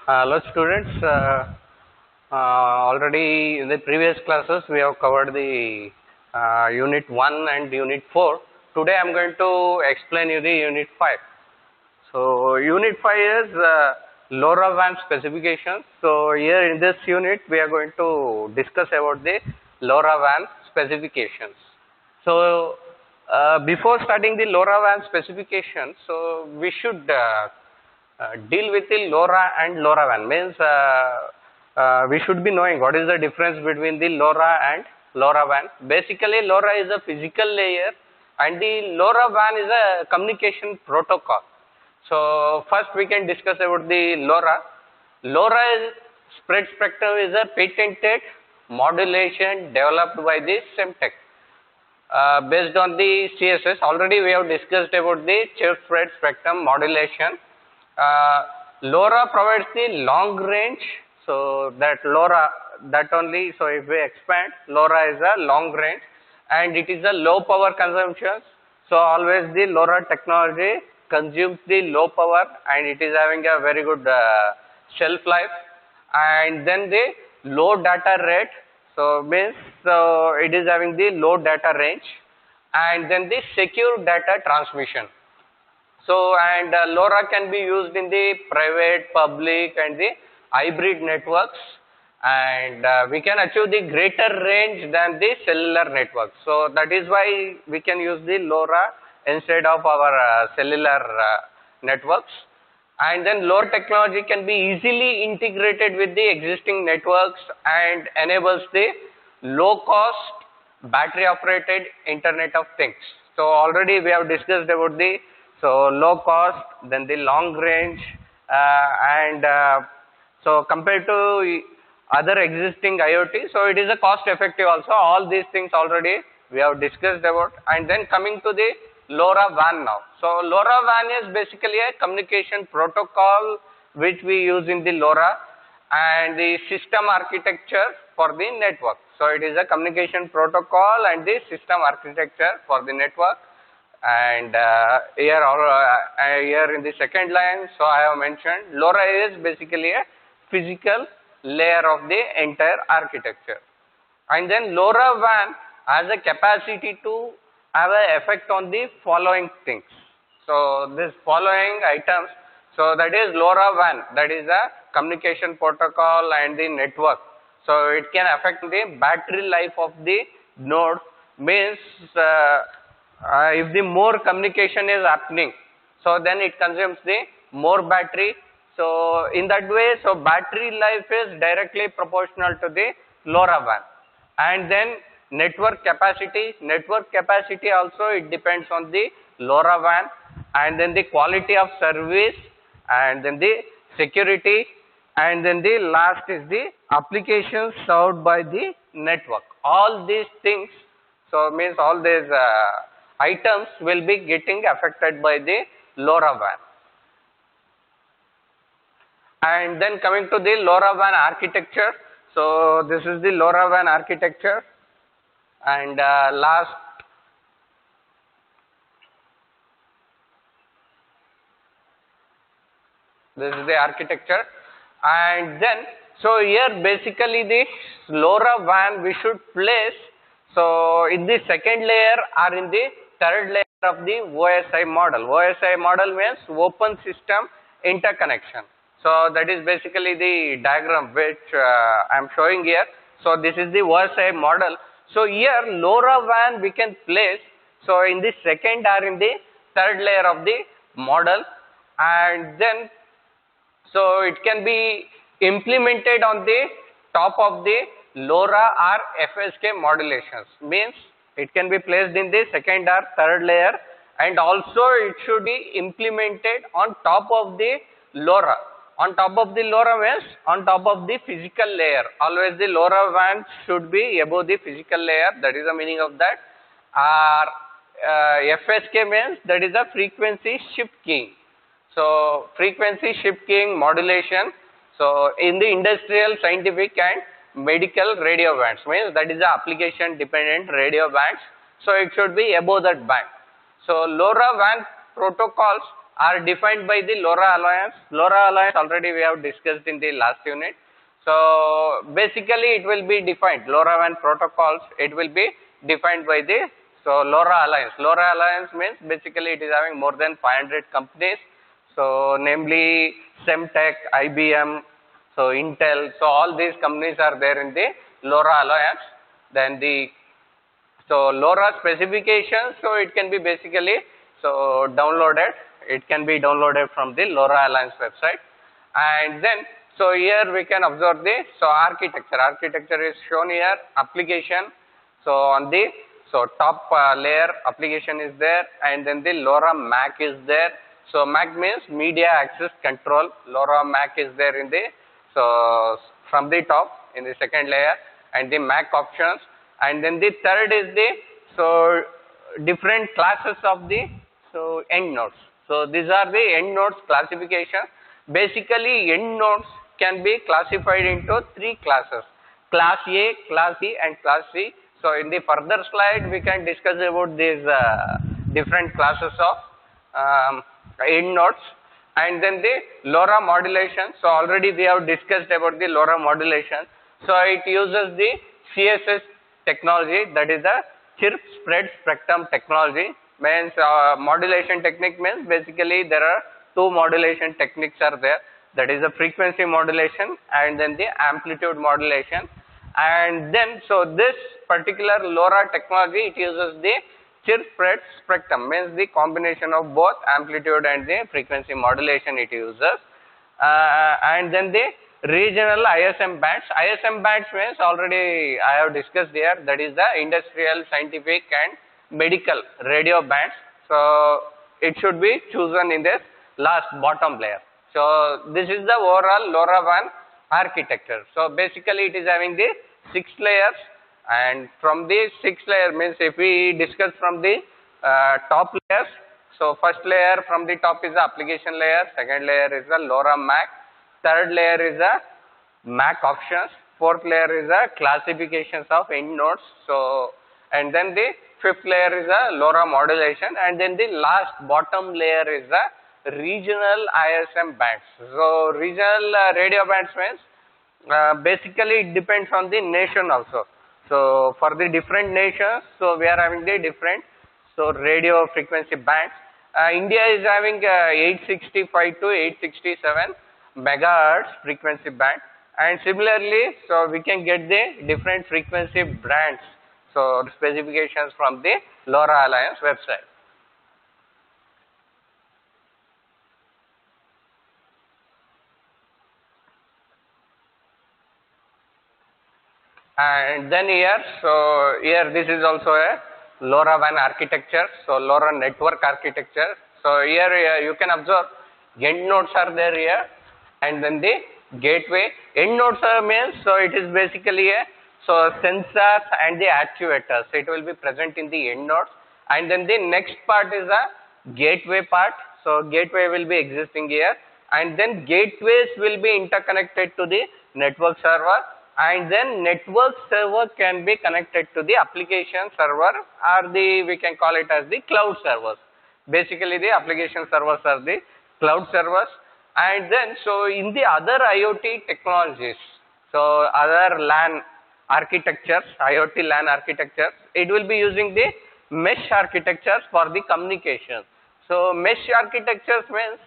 Hello students, already in the previous classes we have covered the unit 1 and unit 4. Today I am going to explain you the unit 5. So unit 5 is LoRaWAN specifications. So here in this unit we are going to discuss about the LoRaWAN specifications. So before starting the LoRaWAN specifications, so we should deal with the LoRa and LoRaWAN. Means we should be knowing what is the difference between the LoRa and LoRaWAN. Basically LoRa is a physical layer and the LoRaWAN is a communication protocol. So first we can discuss about the LoRa. LoRa is spread spectrum is a patented modulation developed by the Semtech. Based on the CSS, already we have discussed about the chip spread spectrum modulation. LoRa provides the long range, so that LoRa, that only, so if we expand, LoRa is a long range and it is a low power consumption. So always the LoRa technology consumes the low power and it is having a very good shelf life, and then the low data rate, so means so it is having the low data range, and then the secure data transmission. So and LoRa can be used in the private, public and the hybrid networks, and we can achieve the greater range than the cellular network. So that is why we can use the LoRa instead of our cellular networks. And then LoRa technology can be easily integrated with the existing networks and enables the low cost battery operated Internet of Things. So already we have discussed about the low cost, then the long range, and so compared to other existing IoT, so it is a cost effective also. All these things already we have discussed about. And then coming to the LoRaWAN now. So LoRaWAN is basically a communication protocol which we use in the LoRa and the system architecture for the network. So it is a communication protocol and the system architecture for the network. And here in the second line, so I have mentioned LoRa is basically a physical layer of the entire architecture. And then LoRaWAN has a capacity to have an effect on the following things. So this following items, so that is LoRaWAN, that is a communication protocol and the network. So it can affect the battery life of the node, means if the more communication is happening, so then it consumes the more battery. So in that way, so battery life is directly proportional to the LoRaWAN. And then network capacity also, it depends on the LoRaWAN. And then the quality of service, and then the security, and then the last is the applications served by the network. All these things, so means all these items will be getting affected by the LoRaWAN. And then coming to the LoRaWAN architecture. So this is the LoRaWAN architecture, and last this is the architecture. And then so here basically this LoRaWAN we should place so in the second layer or in the third layer of the OSI model. OSI model means open system interconnection. So that is basically the diagram which I am showing here. So this is the OSI model. So here LoRaWAN we can place so in the second or in the third layer of the model, and then so it can be implemented on the top of the LoRa or FSK modulations, means it can be placed in the second or third layer, and also it should be implemented on top of the LoRa. On top of the LoRa means on top of the physical layer. Always the LoRaWAN should be above the physical layer, that is the meaning of that. FSK means that is a frequency shift keying. So frequency shift keying modulation, so in the industrial, scientific and medical radio bands, means that is the application dependent radio bands. So it should be above that band. So LoRaWAN protocols are defined by the LoRa Alliance. LoRa Alliance already we have discussed in the last unit. So basically it will be defined, LoRaWAN protocols, it will be defined by the LoRa Alliance. LoRa Alliance means basically it is having more than 500 companies. So namely Semtech, IBM, so Intel, so all these companies are there in the LoRa Alliance. Then the LoRa specifications, so it can be basically downloaded. It can be downloaded from the LoRa Alliance website. And then here we can observe the architecture. Architecture is shown here. Application. So on the top layer application is there, and then the LoRa MAC is there. So MAC means media access control. LoRa MAC is there in the from the top in the second layer, and the MAC options. And then the third is the different classes of the end nodes. So these are the end nodes classification. Basically end nodes can be classified into three classes: class A, class B, and class C. So in the further slide we can discuss about these different classes of end nodes. And then the LoRa modulation. So already we have discussed about the LoRa modulation. So it uses the CSS technology, that is the chirp spread spectrum technology. Means modulation technique means basically there are two modulation techniques are there, that is the frequency modulation and then the amplitude modulation. And then this particular LoRa technology, it uses the chirp spread spectrum, means the combination of both amplitude and the frequency modulation it uses. And then the regional ISM bands. ISM bands means already I have discussed here, that is the industrial, scientific and medical radio bands. So it should be chosen in this last bottom layer. So this is the overall LoRaWAN architecture. So basically it is having the 6 layers, and from the 6 layer means if we discuss from the top layers, so first layer from the top is the application layer, second layer is the LoRa MAC, third layer is the MAC options, fourth layer is the classifications of end nodes. So and then the fifth layer is the LoRa modulation, and then the last bottom layer is the regional ISM bands. So regional radio bands means basically it depends on the nation also. So for the different nations, so we are having the different radio frequency bands. India is having 865 to 867 megahertz frequency band, and similarly we can get the different frequency bands, specifications from the LoRa Alliance website. And then here, here this is also a LoRaWAN architecture, LoRa network architecture. So here you can observe end nodes are there here, and then the gateway. End nodes means it is basically a sensors and the actuators. It will be present in the end nodes, and then the next part is a gateway part. So gateway will be existing here, and then gateways will be interconnected to the network server, and then network server can be connected to the application server, or we can call it as the cloud servers. Basically the application servers are the cloud servers. And then in the other IoT technologies, other LAN architectures, IoT LAN architectures, it will be using the mesh architectures for the communication. So mesh architectures means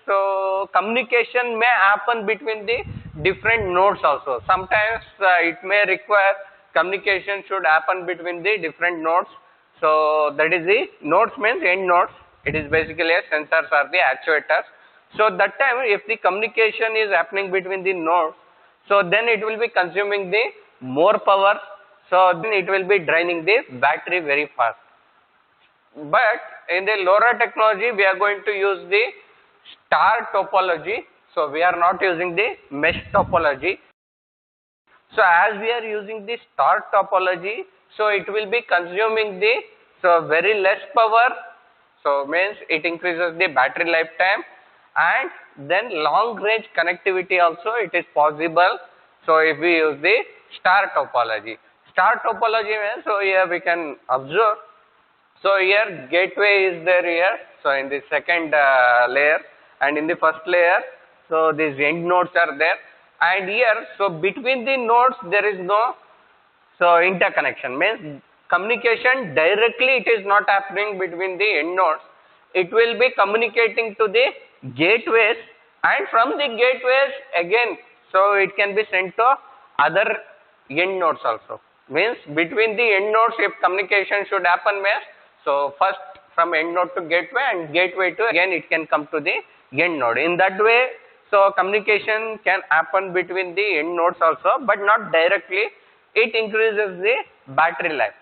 communication may happen between the different nodes also. Sometimes it may require communication should happen between the different nodes. So that is the nodes means end nodes. It is basically a sensors or the actuators. So that time if the communication is happening between the nodes, then it will be consuming the more power. So then it will be draining the battery very fast. But in the LoRa technology we are going to use the star topology. So we are not using the mesh topology. So as we are using the star topology, it will be consuming the very less power. So means it increases the battery lifetime, and then long range connectivity also it is possible. So if we use the star topology. Star topology means here we can observe. So here gateway is there here. So in the second layer, and in the first layer, so these end nodes are there, and here, so between the nodes there is no interconnection, means communication directly it is not happening between the end nodes. It will be communicating to the gateways, and from the gateways again, so it can be sent to other end nodes also. Means between the end nodes, if communication should happen, means so first from end node to gateway, and gateway to again it can come to the end node. In that way, so communication can happen between the end nodes also, but not directly. It increases the battery life,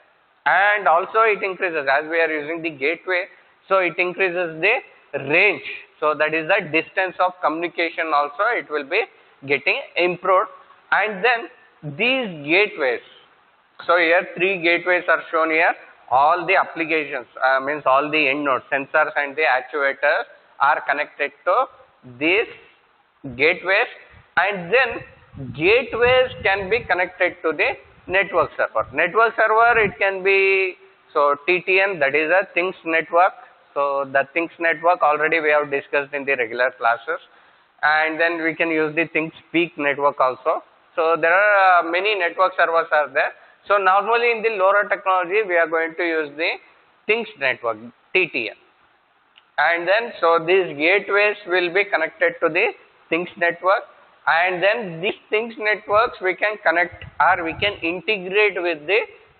and also it increases, as we are using the gateway, so it increases the range. So that is the distance of communication also, it will be getting improved. And then these gateways, so here 3 gateways are shown here. All the applications, means all the end nodes, sensors and the actuators are connected to these gateways, and then gateways can be connected to the network server. Network server, it can be so TTN, that is a Things Network. So the Things Network already we have discussed in the regular classes, and then we can use the Things Peak network also. So there are many network servers are there. So normally in the LoRa technology we are going to use the Things Network, TTN, and then so these gateways will be connected to the Things Network, and then these Things Networks we can connect or we can integrate with the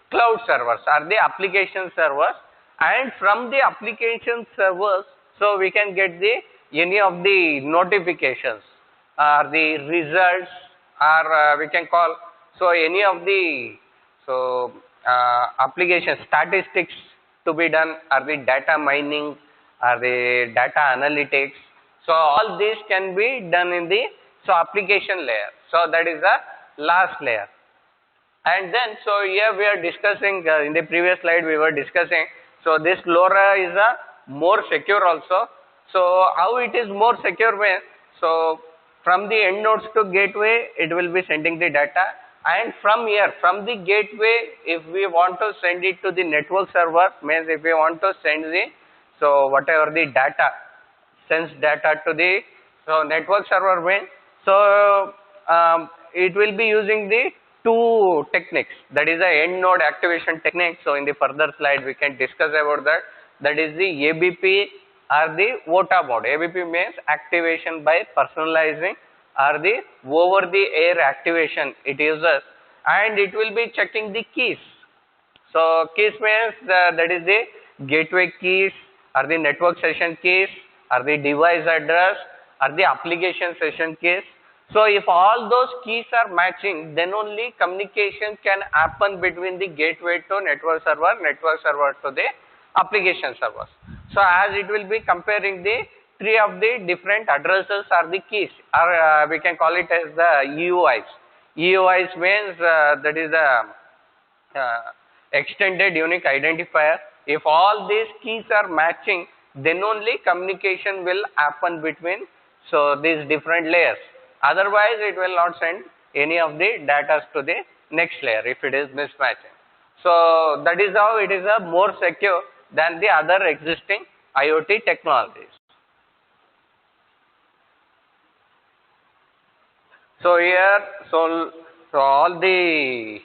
cloud servers or the application servers, and from the application servers, so we can get the any of the notifications or the results, or we can call so any of the application statistics to be done, or the data mining or the data analytics. So all this can be done in the application layer. So that is the last layer. And then so here we are discussing in the previous slide we were discussing, so this LoRa is a more secure also. So how it is more secure way? So from the end nodes to gateway it will be sending the data, and from here, from the gateway, if we want to send it to the network server, means if we want to send the whatever the data, sends data to the network server means, so it will be using the 2 techniques, that is the end node activation technique. So in the further slide we can discuss about that. That is the ABP or the VOTA mode. ABP means activation by personalizing, or the over the air activation it uses, and it will be checking the keys. So keys means that is the gateway keys, or the network session keys, or the device address, or the application session keys. So if all those keys are matching, then only communication can happen between the gateway to network server to the application servers. So as it will be comparing the 3 of the different addresses or the keys, or we can call it as the EUIs. EUIs means that is the extended unique identifier. If all these keys are matching, then only communication will happen between these different layers. Otherwise it will not send any of the data to the next layer if it is mismatching. So that is how it is a more secure than the other existing IoT technologies. So here, so all the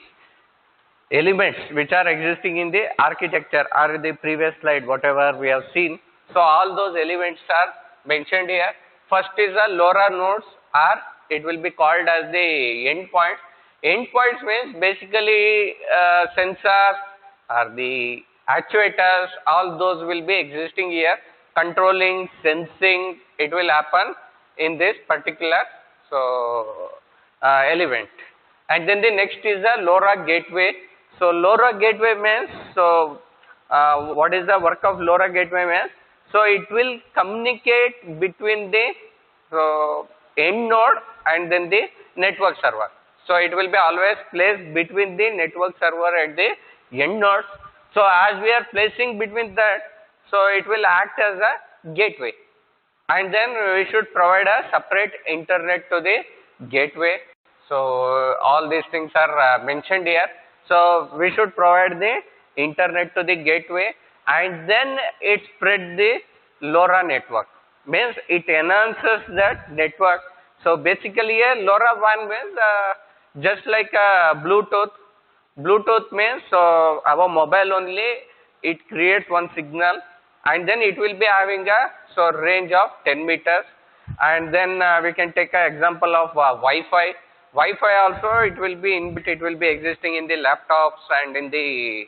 elements which are existing in the architecture or the previous slide, whatever we have seen, so all those elements are mentioned here. First is the LoRa nodes, or it will be called as the endpoints. Endpoints means basically sensors or the actuators, all those will be existing here. Controlling, sensing, it will happen in this particular element. And then the next is the LoRa gateway. So LoRa gateway means, what is the work of LoRa gateway means? So it will communicate between the end node and then the network server. So it will be always placed between the network server and the end nodes. So as we are placing between that, so it will act as a gateway, and then we should provide a separate internet to the gateway. So all these things are mentioned here. So we should provide the internet to the gateway, and then it spread the LoRa network. means it enhances that network. So basically here LoRaWAN means just like Bluetooth. Bluetooth means so our mobile only it creates one signal and then it will be having a so range of 10 meters, and then we can take an example of Wi-Fi. Wi-Fi also it will be it will be existing in the laptops and in the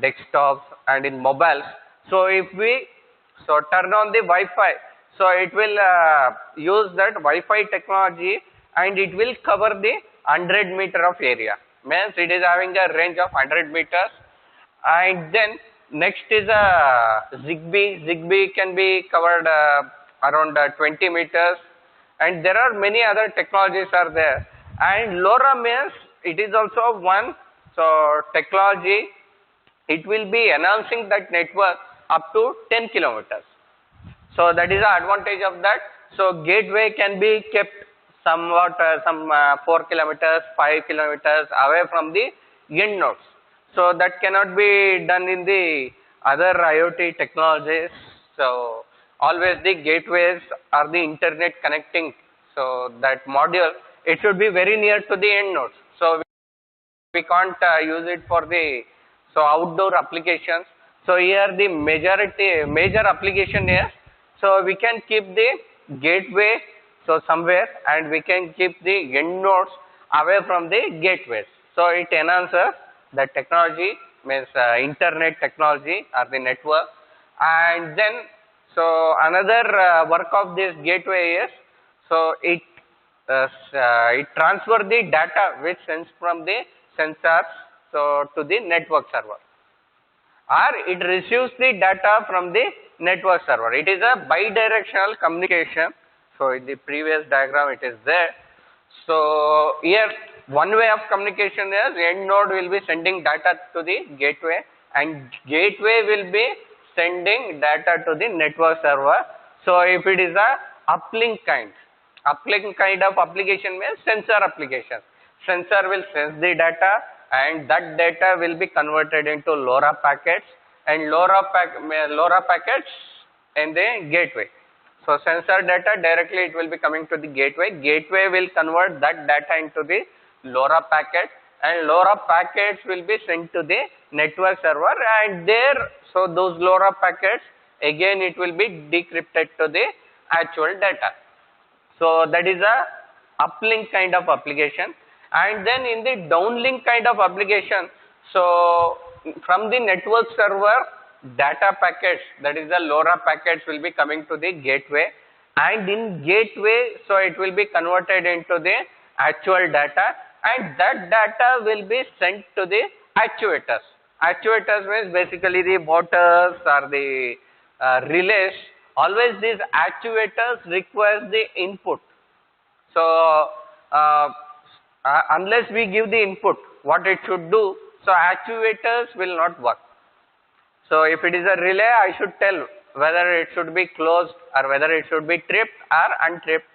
desktops and in mobiles. So if we so turn on the Wi-Fi, so it will use that Wi-Fi technology and it will cover the 100 meter of area. Means it is having a range of 100 meters. And then next is a Zigbee. Zigbee can be covered around 20 meters. And there are many other technologies are there. And LoRa means it is also one so technology. It will be enhancing that network up to 10 kilometers. So that is the advantage of that. So gateway can be kept somewhat 4 kilometers, 5 kilometers away from the end nodes. So that cannot be done in the other IoT technologies. So always the gateways are the internet connecting. So that module, it should be very near to the end nodes. So we can't use it for the so outdoor applications. So here the major application is so we can keep the gateway so somewhere and we can keep the end nodes away from the gateways. So it enhances the technology, means internet technology or the network. And then so another work of this gateway is so it transfer the data which sends from the sensors so to the network server, or it receives the data from the network server. It is a bidirectional communication. So in the previous diagram it is there. So here one way of communication is end node will be sending data to the gateway and gateway will be sending data to the network server. So if it is a uplink kind of application means sensor application. Sensor will sense the data and that data will be converted into LoRa packets and LoRa packets in the gateway. So sensor data directly it will be coming to the gateway. Gateway will convert that data into the LoRa packet and LoRa packets will be sent to the network server, and there so those LoRa packets again it will be decrypted to the actual data. So that is a uplink kind of application. And then in the downlink kind of application, so from the network server data packets, that is the LoRa packets will be coming to the gateway, and in gateway so it will be converted into the actual data and that data will be sent to the actuators. Actuators means basically the motors or the relays. Always these actuators requires the input. So unless we give the input what it should do, so actuators will not work. So if it is a relay, I should tell whether it should be closed or whether it should be tripped or untripped.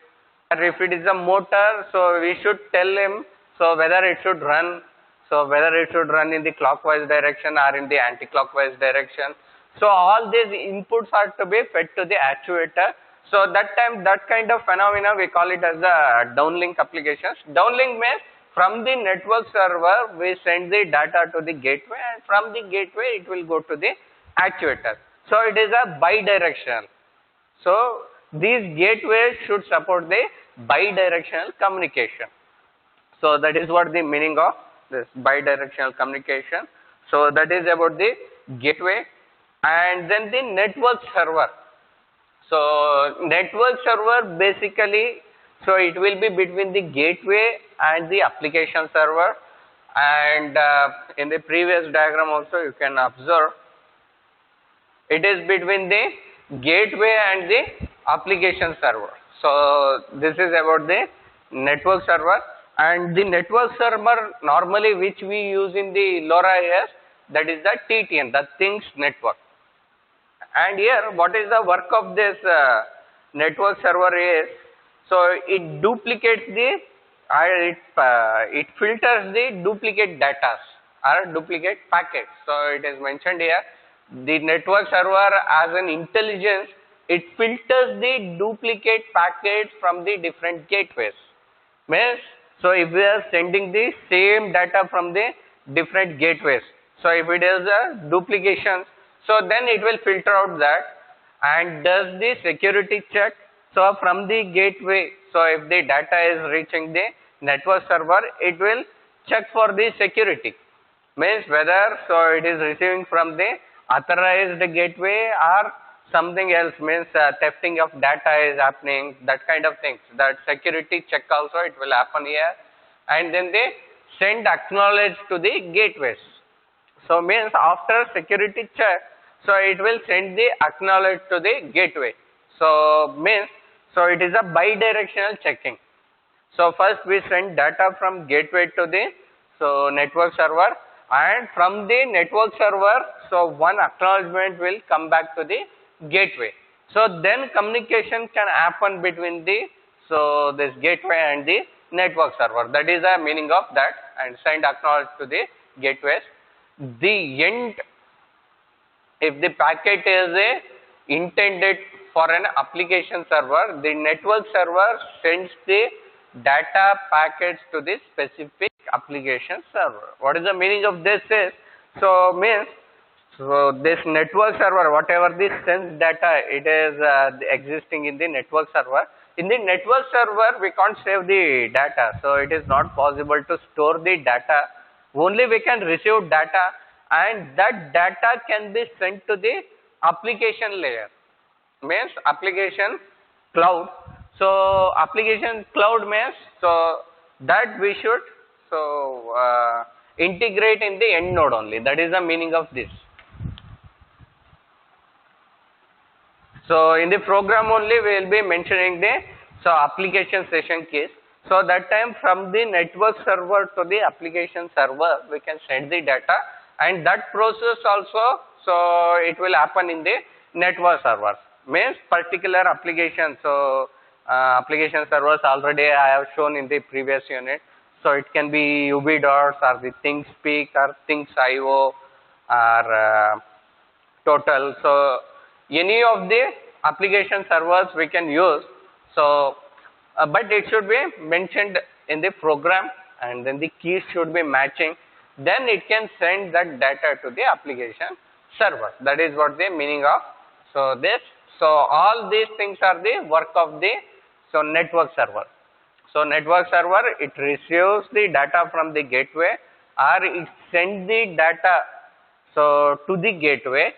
Or if it is a motor, so we should tell him so whether it should run, so whether it should run in the clockwise direction or in the anti-clockwise direction. So all these inputs are to be fed to the actuator. So that time, that kind of phenomena we call it as the downlink applications. Downlink means from the network server we send the data to the gateway and from the gateway it will go to the actuator. So it is a bidirectional. So these gateways should support the bidirectional communication. So that is what the meaning of this bidirectional communication. So that is about the gateway. And then the network server. So network server basically, so it will be between the gateway and the application server, and in the previous diagram also you can observe it is between the gateway and the application server. So this is about the network server, and the network server normally which we use in the LoRa is that is the TTN, the things network. And here what is the work of this network server is, so it duplicates the it filters the duplicate data or duplicate packets. So it is mentioned here the network server as an intelligence it filters the duplicate packets from the different gateways. Means, so if we are sending the same data from the different gateways, so if it is a duplication, so then it will filter out that and does the security check. So from the gateway, so if the data is reaching the network server, it will check for the security. Means whether so it is receiving from the authorized gateway or something else, means thefting of data is happening, that kind of things. That security check also it will happen here, and then they send acknowledge to the gateways. So means after security check, so it will send the acknowledge to the gateway. So means, so it is a bidirectional checking. So first we send data from gateway to the so network server, and from the network server, so one acknowledgement will come back to the gateway. So then communication can happen between the so this gateway and the network server. That is the meaning of that, and send acknowledge to the gateways. The end, if the packet is intended for an application server, the network server sends the data packets to the specific application server. What is the meaning of this is, so means, so this network server, whatever this sends data, it is existing in the network server. In the network server, we can't save the data, so it is not possible to store the data. Only we can receive data, and that data can be sent to the application layer, means application cloud. So application cloud means, so that we should so integrate in the end node only. That is the meaning of this. So in the program only we will be mentioning the so application session case. So that time from the network server to the application server we can send the data, and that process also so it will happen in the network servers. Means particular application, so application servers already I have shown in the previous unit. So it can be UBDOS or the ThinkSpeak or ThinkSIO or Total. So any of the application servers we can use. So but it should be mentioned in the program, and then the keys should be matching. Then it can send that data to the application server. That is what the meaning of so this. So all these things are the work of the so network server. So network server, it receives the data from the gateway, or it sends the data so to the gateway,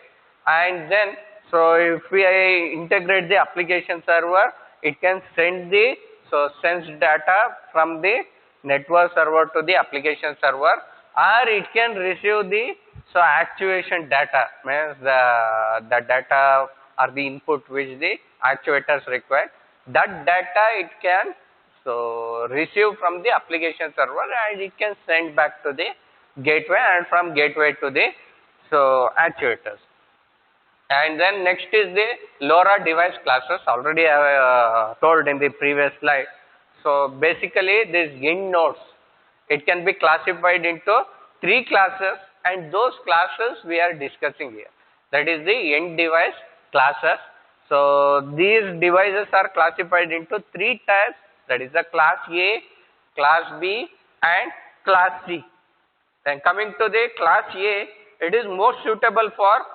and then so if we integrate the application server, it can send the so sends data from the network server to the application server, or it can receive the so actuation data, means the data or the input which the actuators require. That data it can so receive from the application server, and it can send back to the gateway, and from gateway to the so actuators. And then next is the LoRa device classes. Already I have told in the previous slide. So basically these Int nodes, it can be classified into 3 classes, and those classes we are discussing here. That is the Int Device Classes. So these devices are classified into 3 types. That is the class A, class B and class C. Then coming to the class A, it is more suitable for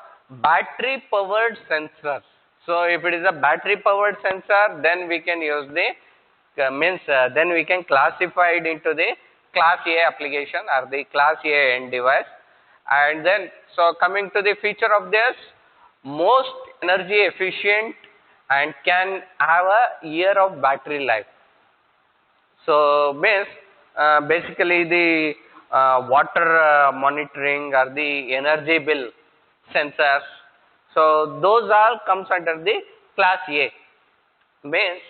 battery powered sensors. So if it is a battery powered sensor, then we can use the then we can classify it into the class A application or the class A end device. And then so coming to the feature of this, most energy efficient and can have a year of battery life. So means basically the water monitoring or the energy bill sensors, so those all comes under the class A. Means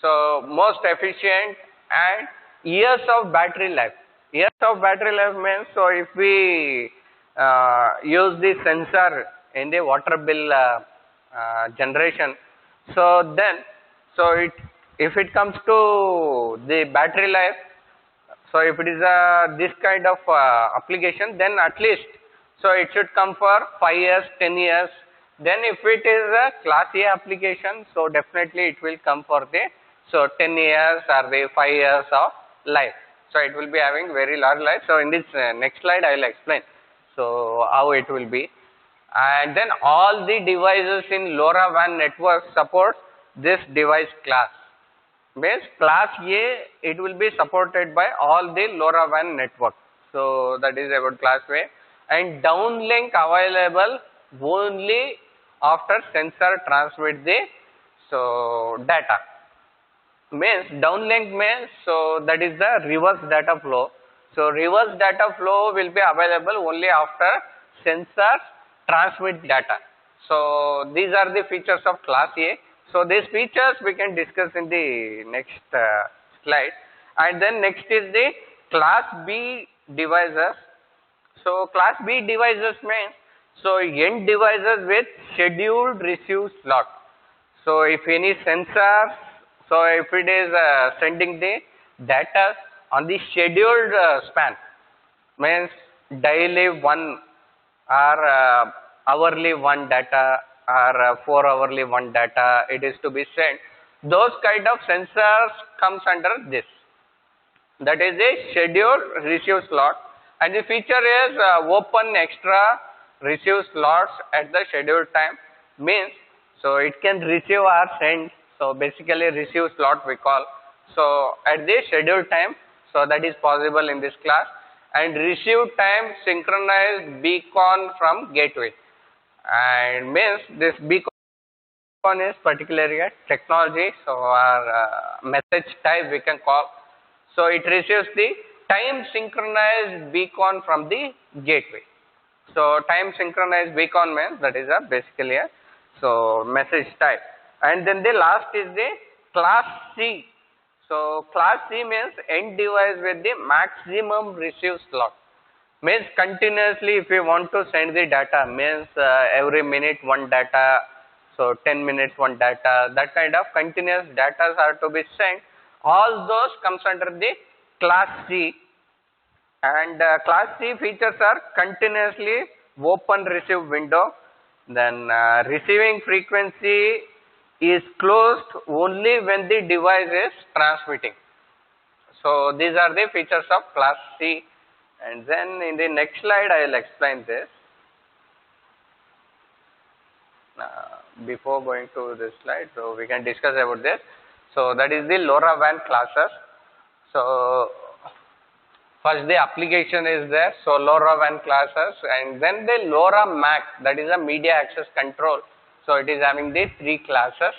so most efficient and years of battery life. Years of battery life means, so if we use the sensor in the water bill generation, so then so if it comes to the battery life, so if it is this kind of application, then at least so it should come for 5 years, 10 years. Then if it is a class A application, so definitely it will come for the 10 years or the 5 years of life. So it will be having very large life. So in this next slide I will explain so how it will be. And then all the devices in LoRaWAN network support this device class. Means class A, it will be supported by all the LoRaWAN network. So that is about class A. And downlink available only after sensor transmit the data. Means downlink means that is the reverse data flow. So reverse data flow will be available only after sensors transmit data. So these are the features of class A. So these features we can discuss in the next slide. And then next is the class B devices. So class B devices means end devices with scheduled receive slot. So if any sensor, so if it is sending the data on the scheduled span, means daily one or hourly one data or 4 hourly one data it is to be sent. Those kind of sensors comes under this. That is a scheduled receive slot, and the feature is open extra receive slots at the scheduled time. Means so it can receive or send. So basically receive slot we call. So at the scheduled time, so that is possible in this class. And receive time synchronized beacon from gateway. And means this beacon is particularly a technology, so our message type we can call. So it receives the time synchronized beacon from the gateway. So time synchronized beacon means that is a basically a message type. And then the last is the class C. So class C means end device with the maximum receive slot. Means continuously if you want to send the data, means every minute one data, so 10 minutes one data, that kind of continuous data are to be sent. All those comes under the class C. And class C features are continuously open receive window. Then receiving frequency is closed only when the device is transmitting. So these are the features of class C. And then in the next slide I will explain this. Before going to this slide, so we can discuss about this. So that is the LoRaWAN classes. So first the application is there, so LoRaWAN classes, and then the LoRa MAC, that is a media access control. So it is having the 3 classes.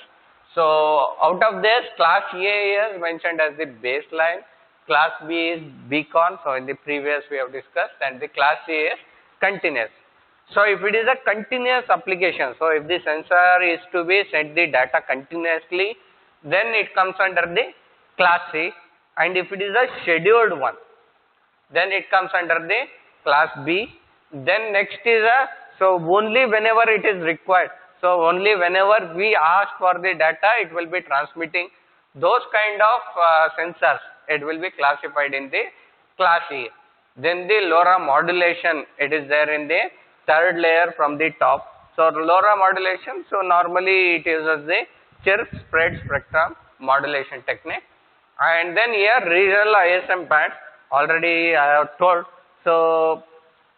So out of this, class A is mentioned as the baseline, class B is beacon, so in the previous we have discussed, and the class C is continuous. So if it is a continuous application, so if the sensor is to be send the data continuously, then it comes under the class C. And if it is a scheduled one, then it comes under the class B. Then next is so only whenever it is required. So only whenever we ask for the data, it will be transmitting. Those kind of sensors, it will be classified in the class A. Then the LoRa modulation, it is there in the third layer from the top. So LoRa modulation, so normally it uses the chirp spread spectrum modulation technique. And then here regional ISM bands, already I have told. So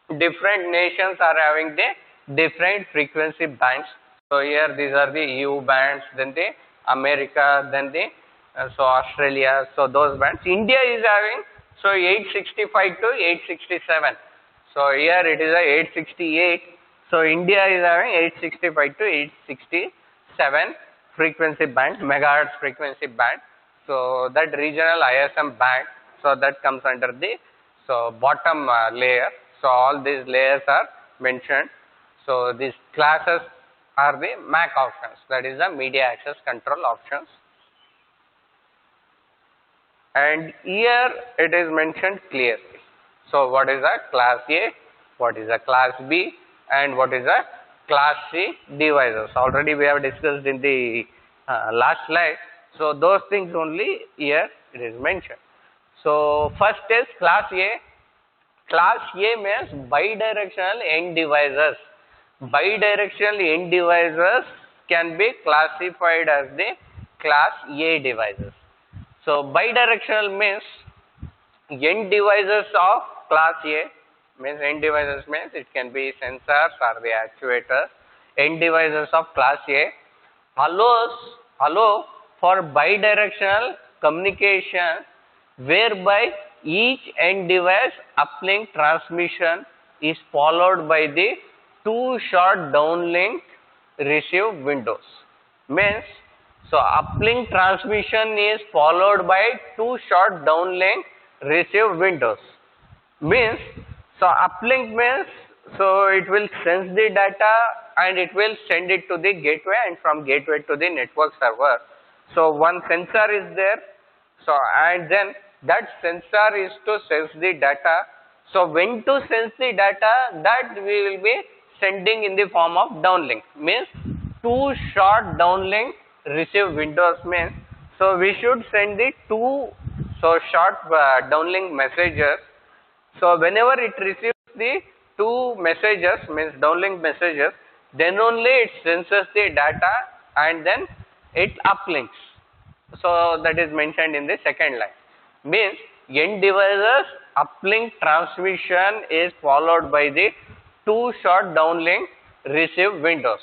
different nations are having the different frequency bands. So here these are the EU bands, then the America, then the so Australia, so those bands. India is having so 865 to 867. So here it is a 868. So India is having 865 to 867 frequency band, megahertz frequency band. So that regional ISM band, so that comes under the bottom layer. So all these layers are mentioned. So these classes are the MAC options, that is the media access control options. And here it is mentioned clearly. So what is a class A, what is a class B, and what is a class C devices. Already we have discussed in the last slide. So those things only here it is mentioned. So first is class A. Class A means bidirectional end devices. bidirectional N devices can be classified as the class A devices. So bidirectional means N devices of class A, means N devices means it can be sensors or the actuators. N devices of class A allow for bidirectional communication whereby each end device uplink transmission is followed by the two short downlink receive windows. Means, so uplink transmission is followed by two short downlink receive windows. Means, so uplink means, so it will sense the data and it will send it to the gateway, and from gateway to the network server. So one sensor is there, so and then that sensor is to sense the data. So when to sense the data, that we will be sending in the form of downlink. Means two short downlink receive windows means, so we should send the two short downlink messages. So whenever it receives the two messages, means downlink messages, then only it senses the data and then it uplinks. So that is mentioned in the second line. Means end devices uplink transmission is followed by the two short downlink receive windows.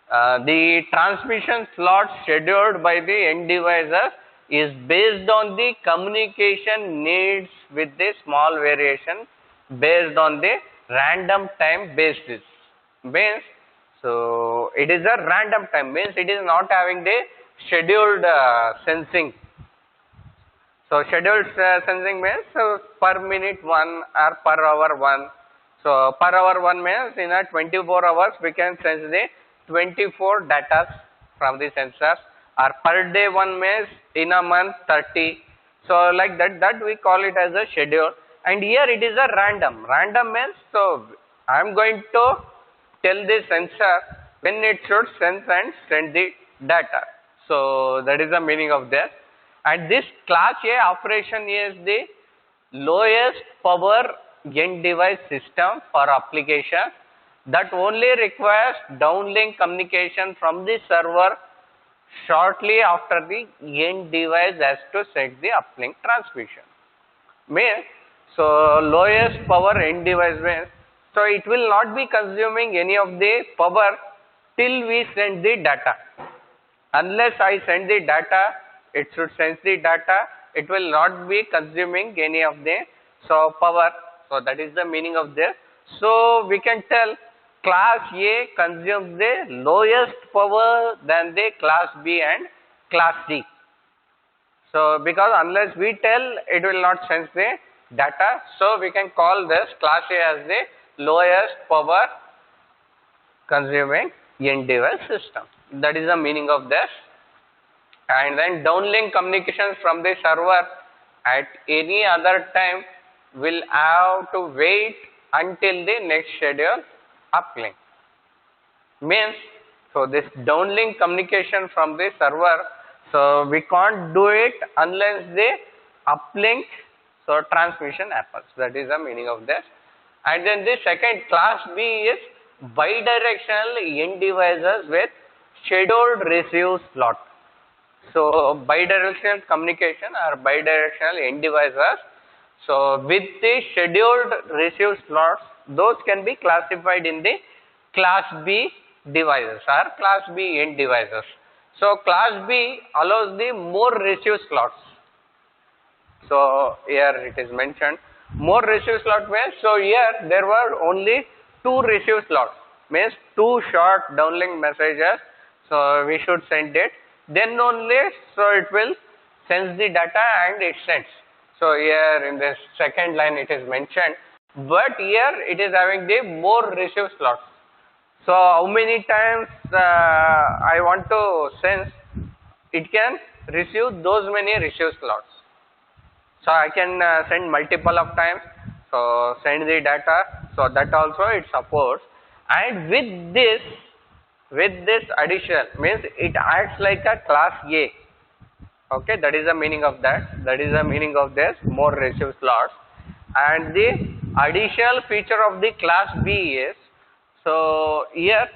The transmission slot scheduled by the end devices is based on the communication needs with the small variation based on the random time basis. Means, so it is a random time, means it is not having the scheduled sensing. So scheduled sensing means per minute one or per hour one. So per hour one means in a 24 hours we can sense the 24 data from the sensors, or per day one means in a month 30. So like that we call it as a schedule, and here it is a random. Random means, so I am going to tell the sensor when it should sense and send the data. So that is the meaning of this. And this class A operation is the lowest power end device system for application that only requires downlink communication from the server shortly after the end device has to send the uplink transmission. Means, so lowest power end device means, so it will not be consuming any of the power till we send the data. Unless I send the data, it should sense the data, it will not be consuming any of the power. So that is the meaning of this. So we can tell class A consumes the lowest power than the class B and class C. So because unless we tell, it will not sense the data. So we can call this class A as the lowest power consuming end device system. That is the meaning of this. And then downlink communications from the server at any other time will have to wait until the next schedule uplink. Means, so this downlink communication from the server, so we can't do it unless the uplink transmission happens. That is the meaning of this. And then the second class B is bidirectional end devices with scheduled receive slot. So bidirectional communication or bidirectional end devices, so with the scheduled receive slots, those can be classified in the class B devices or class B end devices. So class B allows the more receive slots. So here it is mentioned more receive slot means, so here there were only two receive slots, means two short downlink messages, so we should send it, then only so it will sense the data and it sends. So here in this second line it is mentioned, but here it is having the more receive slots. So how many times I want to sense, it can receive those many receive slots. So I can send multiple of times, so send the data, so that also it supports. And with this addition means it acts like a class A. Okay, that is the meaning of that. That is the meaning of this more receive slots. And the additional feature of the class B is, So here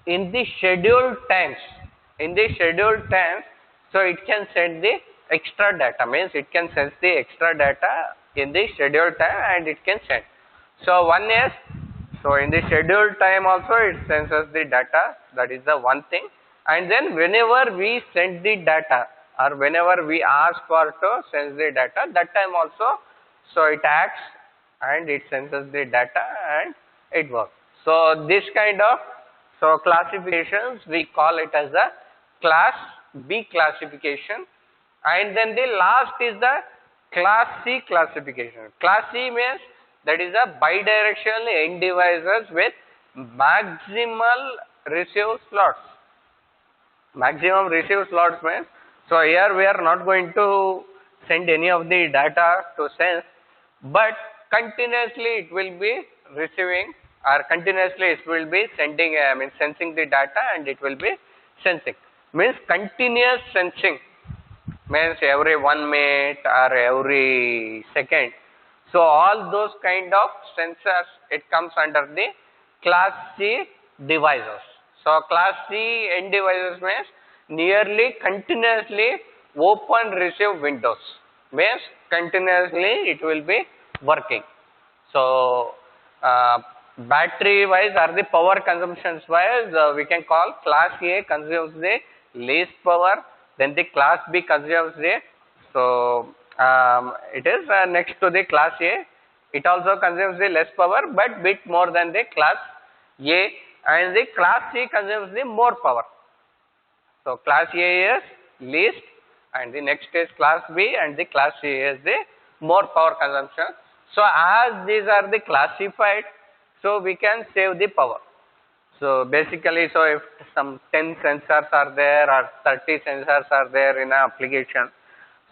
in the scheduled times, so it can send the extra data, means it can sense the extra data in the scheduled time and it can send. So one is, so in the scheduled time also it senses the data, that is the one thing. And then whenever we send the data or whenever we ask for to sense the data, that time also, so it acts and it senses the data and it works. So this kind of, so classifications we call it as the class B classification. And then the last is the class C classification. Class C means that is a bidirectional end devices with maximal receive slots. Maximum receive slots means, so here we are not going to send any of the data to sense, but continuously it will be receiving or continuously it will be sending, sensing the data and it will be sensing. Means continuous sensing, means every 1 minute or every second. So all those kind of sensors, it comes under the class C devices. So class C end devices means nearly continuously open receive windows, means continuously it will be working. So battery wise or the power consumptions wise, we can call class A consumes the least power, then the class B consumes the, so it is next to the class A, it also consumes the less power but bit more than the class A, and the class C consumes the more power. So class A is least and the next is class B and the class C is the more power consumption. So as these are the classified, so we can save the power. So basically, so if some 10 sensors are there or 30 sensors are there in an application,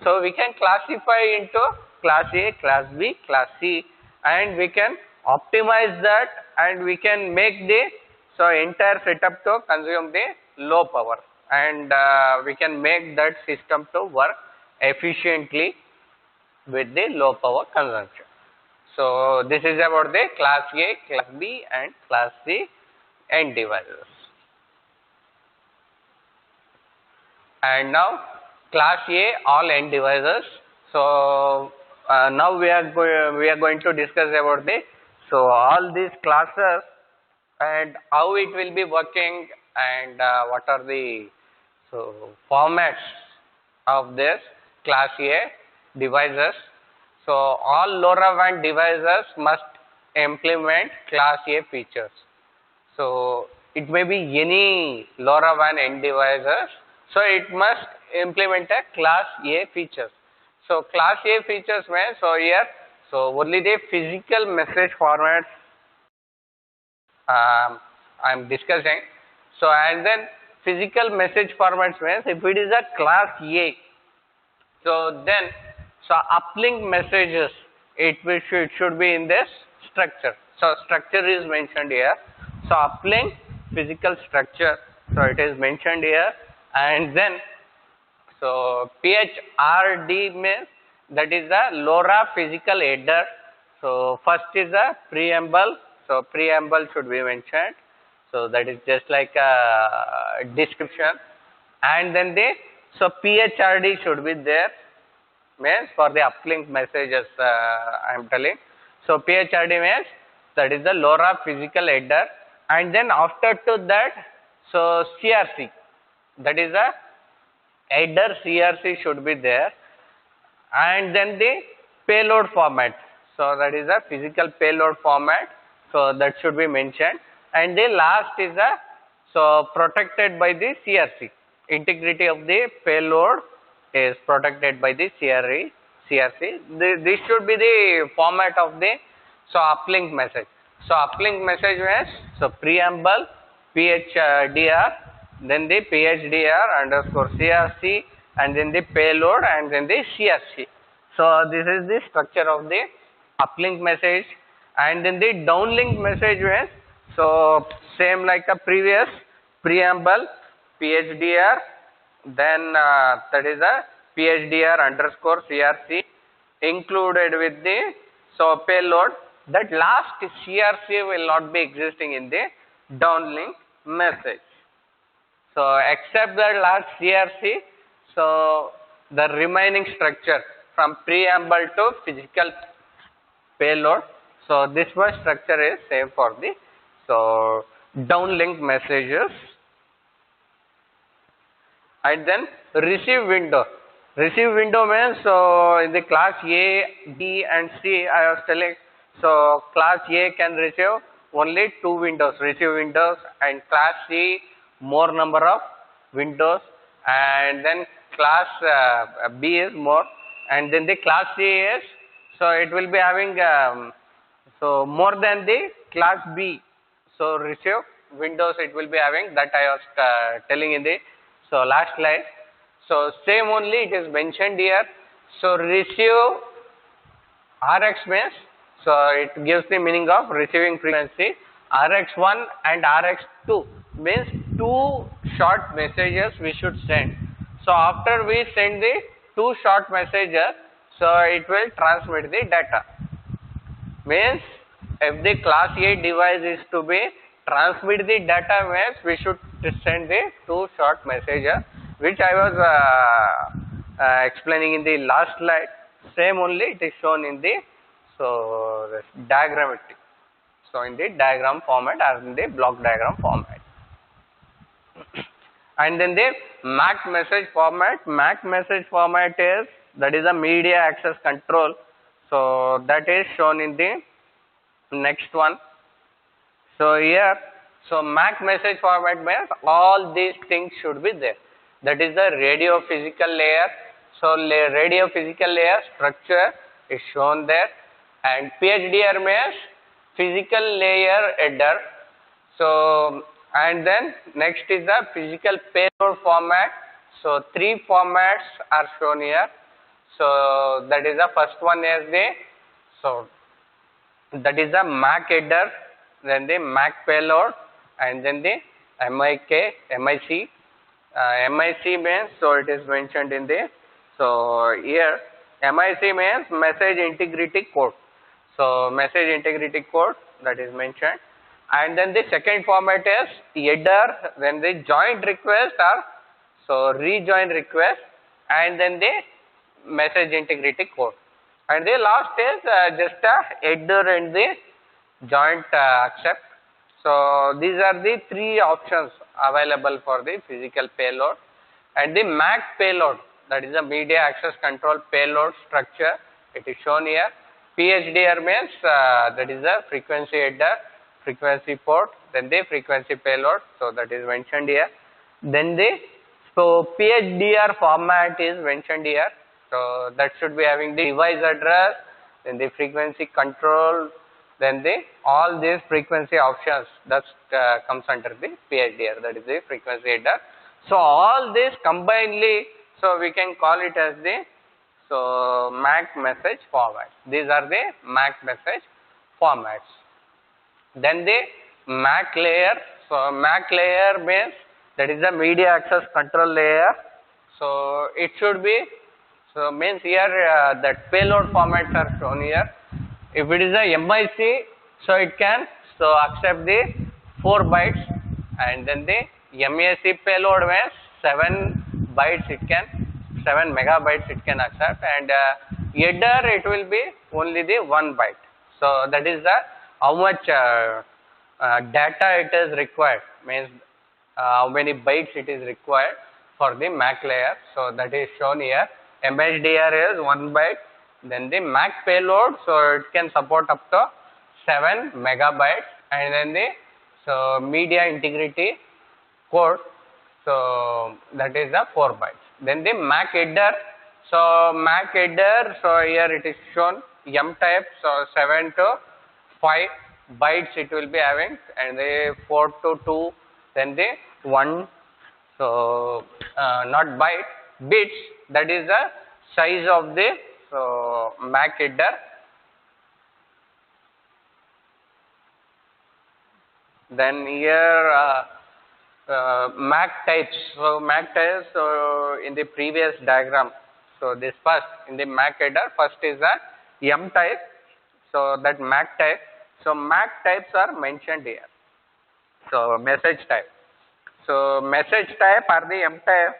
so we can classify into class A, class B, class C, and we can optimize that and we can make the, so entire setup to consume the low power, and we can make that system to work efficiently with the low power consumption. So this is about the class A, class B and class C end devices. And now class A all end devices. So now we are going to discuss about the, so all these classes and how it will be working and what are the, so formats of this class A devices. So all LoRaWAN devices must implement class A features. So it may be any LoRaWAN end devices, so it must implement a class A features. So class A features means, so here, so only the physical message formats I am discussing. So and then physical message formats means if it is a class A, so then, so uplink messages, it should be in this structure. So structure is mentioned here. So uplink physical structure, so it is mentioned here. And then, so PHRD means that is the LoRa physical header. So first is a preamble. So preamble should be mentioned. So that is just like a description. And then the, so PHRD should be there, means for the uplink messages I am telling. So PHRD means that is the LoRa physical header, and then after to that, so CRC, that is a header CRC should be there, and then the payload format, so that is a physical payload format, so that should be mentioned, and the last is a, so protected by the CRC, integrity of the payload is protected by the CRC. This should be the format of the, so uplink message. So uplink message means, so preamble, PHDR, then the PHDR underscore CRC, and then the payload, and then the CRC. So this is the structure of the uplink message. And then the downlink message means, so same like a previous preamble, PHDR, then that is a PHDR underscore CRC included with the, so payload. That last CRC will not be existing in the downlink message. So except the last CRC, so the remaining structure from preamble to physical payload, so this much structure is same for the so downlink messages. And then receive window. Receive window means, so in the class A, B and C I was telling, so class A can receive only 2 windows, receive windows, and class C more number of windows, and then class B is more, and then the class C is, so it will be having so more than the class B, so receive windows it will be having, that I was telling in the so last slide. So same only it is mentioned here. So receive Rx means, so it gives the meaning of receiving frequency. Rx1 and Rx2 means 2 short messages we should send. So after we send the 2 short messages, so it will transmit the data. Means if the class A device is to be transmit the data, means we should send the 2 short messages, which I was explaining in the last slide. Same only it is shown in the so this diagrammatic, so in the diagram format as in the block diagram format. And then the MAC message format. MAC message format is, that is a media access control, so that is shown in the next one. So here, so MAC message format means all these things should be there. That is the radio physical layer. So radio physical layer structure is shown there, and PHDR means physical layer header. So and then next is the physical payload format. So 3 formats are shown here. So that is the first one is the, so that is the MAC header, then the MAC payload, and then the MIC. MIC means, so it is mentioned in the, so here MIC means message integrity code. So message integrity code, that is mentioned. And then the second format is header, then the joint request or so rejoin request, and then the message integrity code. And the last is just a header and the joint accept. So these are the 3 options available for the physical payload. And the MAC payload, that is the media access control payload structure, it is shown here. PHDR means that is the frequency header, frequency port, then the frequency payload, so that is mentioned here. Then the, so PHDR format is mentioned here, so that should be having the device address, then the frequency control, then the all these frequency options, that comes under the PHDR, that is the frequency header. So all this combinedly, so we can call it as the so MAC message format. These are the MAC message formats. Then the MAC layer. So MAC layer means that is the media access control layer. So it should be, so means here that payload formats are shown here. If it is a MIC, so it can so accept the 4 bytes, and then the MAC payload means 7 bytes it can, 7 megabytes it can accept, and header it will be only the 1 byte. So that is the how much data it is required, means how many bytes it is required for the MAC layer. So that is shown here. MHDR is 1 byte. Then the MAC payload, so it can support up to 7 megabytes, and then the so media integrity code, so that is the 4 bytes. Then the MAC header, so MAC header, so here it is shown M type, so 7 to 5 bytes it will be having, and the 4 to 2, then the 1, so not byte, bits, that is the size of the so MAC header. Then here MAC types. So MAC types, so in the previous diagram, so this first in the MAC header, first is the M type, so that MAC type. So MAC types are mentioned here. So message type. So message type are the M type.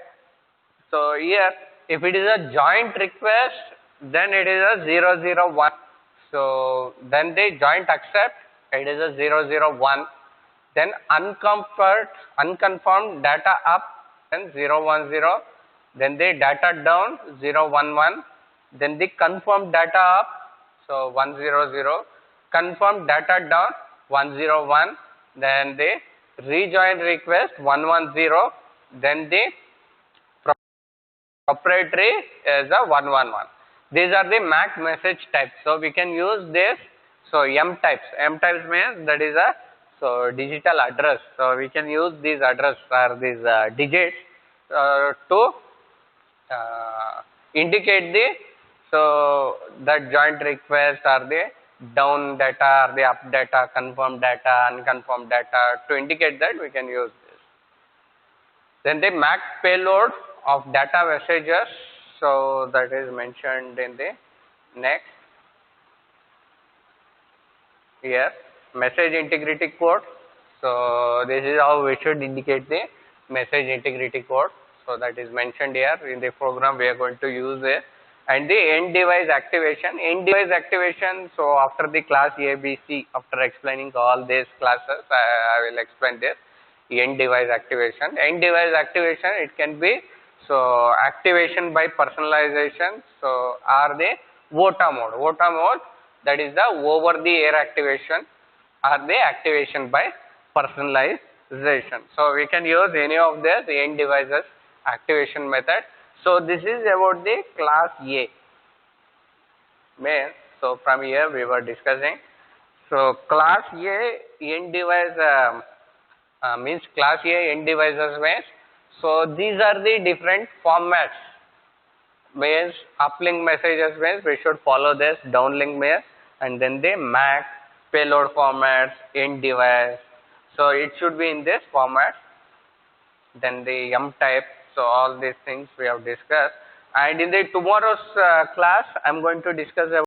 So here, if it is a joint request, then it is a 001. So then the joint accept, it is a 001. Then unconfirmed data up, then 010. Then the data down, 011. Then the confirmed data up, so 100. Confirmed data down, 101. Then the rejoin request, 110. Then the proprietary is a 111. These are the MAC message types. So we can use this. So M types. M types means that is a digital address. So we can use these address or these digits to indicate the that joint request or the down data or the up data, confirmed data, unconfirmed data. To indicate that we can use this. Then the MAC payload of data messages, so that is mentioned in the next. Here, message integrity code. So this is how we should indicate the message integrity code. So that is mentioned here in the program. We are going to use it. And the end device activation. End device activation. So after the class ABC, after explaining all these classes, I will explain this. End device activation. End device activation, it can be activation by personalization. So or the VOTA mode. VOTA mode, that is the over the air activation, or the activation by personalization. So we can use any of these end devices activation method. So this is about the class A. So from here we were discussing. So class A end device means class A end devices means. So these are the different formats. Means uplink messages means we should follow this, downlink means, and then the MAC payload formats, end device. So it should be in this format. Then the M type. So all these things we have discussed. And in the tomorrow's class, I am going to discuss about